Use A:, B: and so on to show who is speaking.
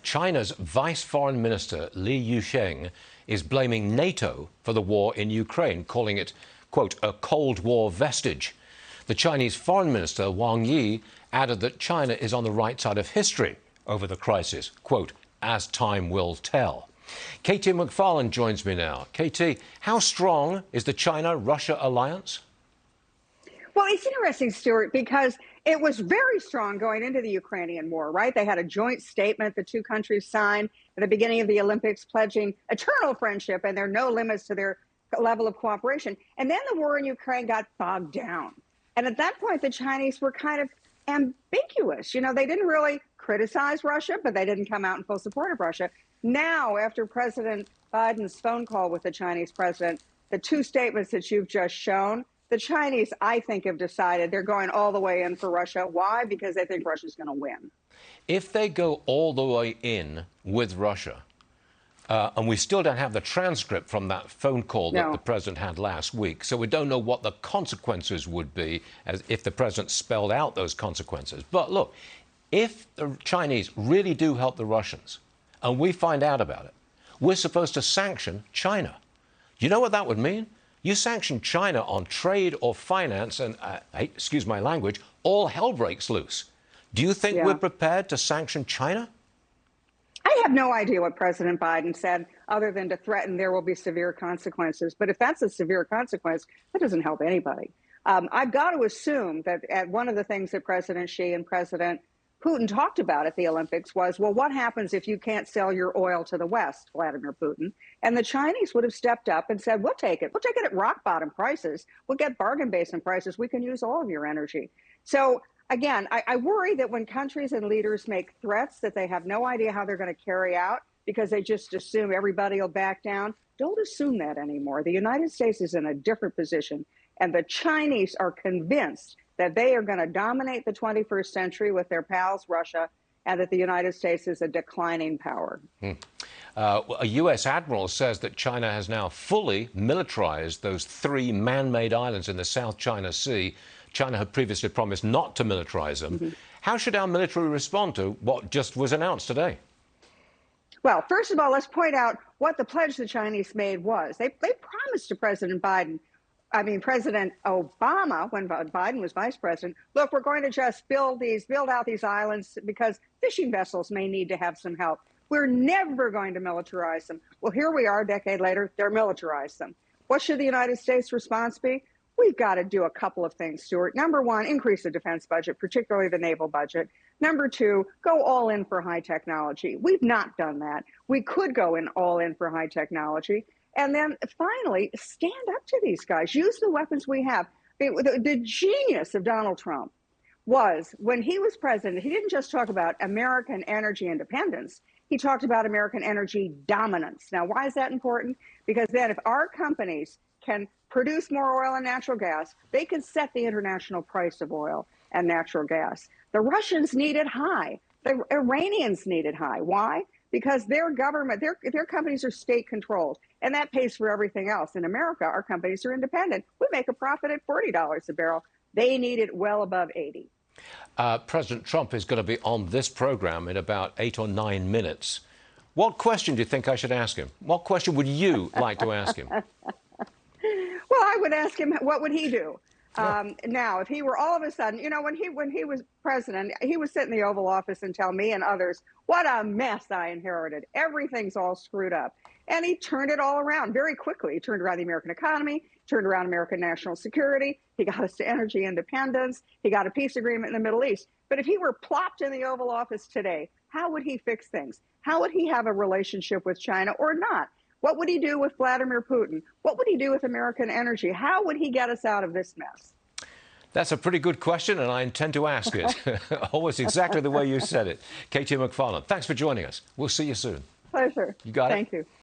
A: China's Vice Foreign Minister Li Yusheng is blaming NATO for the war in Ukraine, calling it, quote, a Cold War vestige. The Chinese Foreign Minister Wang Yi added that China is on the right side of history over the crisis, quote, as time will tell. Katie McFarland joins me now. Katie, how strong is the China-Russia alliance?
B: Well, it's interesting, Stuart, because it was very strong going into the Ukrainian war, right? They had a joint statement the two countries signed at the beginning of the Olympics pledging eternal friendship, and there are no limits to their level of cooperation. And then the war in Ukraine got bogged down. And at that point, the Chinese were kind of ambiguous. You know, they didn't really criticize Russia, but they didn't come out in full support of Russia. Now, after President Biden's phone call with the Chinese president, the two statements that you've just shown, the Chinese, I think, have decided they're going all the way in for Russia. Why? Because they think Russia's going to win.
A: If they go all the way in with Russia, and we still don't have the transcript from that phone call that the president had last week, so we don't know what the consequences would be as if the president spelled out those consequences. But look, if the Chinese really do help the Russians, and we find out about it, we're supposed to sanction China. You know what that would mean? You sanction China on trade or finance, and, excuse my language, all hell breaks loose. Do you think we're prepared to sanction China?
B: I have no idea what President Biden said, other than to threaten there will be severe consequences. But if that's a severe consequence, that doesn't help anybody. I've got to assume that one of the things that President Xi and President Putin talked about at the Olympics was, well, what happens if you can't sell your oil to the West, Vladimir Putin? And the Chinese would have stepped up and said, we'll take it. We'll take it at rock bottom prices. We'll get bargain basement prices. We can use all of your energy. So again, I worry that when countries and leaders make threats that they have no idea how they're going to carry out because they just assume everybody will back down, don't assume that anymore. The United States is in a different position, and the Chinese are convinced that they are going to dominate the 21st century with their pals, Russia, and that the United States is a declining power.
A: A U.S. admiral says that China has now fully militarized those 3 man-made islands in the South China Sea. China had previously promised not to militarize them. How should our military respond to what just was announced today?
B: Well, first of all, let's point out what the pledge the Chinese made was. They promised to President Obama, when Biden was vice president, look, we're going to just build out these islands because fishing vessels may need to have some help. We're never going to militarize them. Well, here we are a decade later, they're militarized them. What should the United States response be? We've got to do a couple of things, Stuart. Number one, increase the defense budget, particularly the naval budget. Number two, go all in for high technology. We've not done that. We could go all in for high technology. And then finally, stand up to these guys. Use the weapons we have. The genius of Donald Trump was, when he was president, he didn't just talk about American energy independence. He talked about American energy dominance. Now, why is that important? Because then if our companies can produce more oil and natural gas, they can set the international price of oil and natural gas. The Russians need it high. The Iranians need it high. Why? Because their government, their companies are state-controlled, and that pays for everything else. In America, our companies are independent. We make a profit at $40 a barrel. They need it well above 80.
A: President Trump is going to be on this program in about 8 or 9 minutes. What question do you think I should ask him? What question would you like to ask him?
B: Well, I would ask him, what would he do? Now, if he were all of a sudden, you know, when he was president, he would sit in the Oval Office and tell me and others, what a mess I inherited. Everything's all screwed up. And he turned it all around very quickly. He turned around the American economy, turned around American national security. He got us to energy independence. He got a peace agreement in the Middle East. But if he were plopped in the Oval Office today, how would he fix things? How would he have a relationship with China or not? What would he do with Vladimir Putin? What would he do with American energy? How would he get us out of this mess?
A: That's a pretty good question, and I intend to ask it. Almost exactly the way you said it. Katie McFarland, thanks for joining us. We'll see you soon.
B: Pleasure.
A: You got it?
B: Thank you.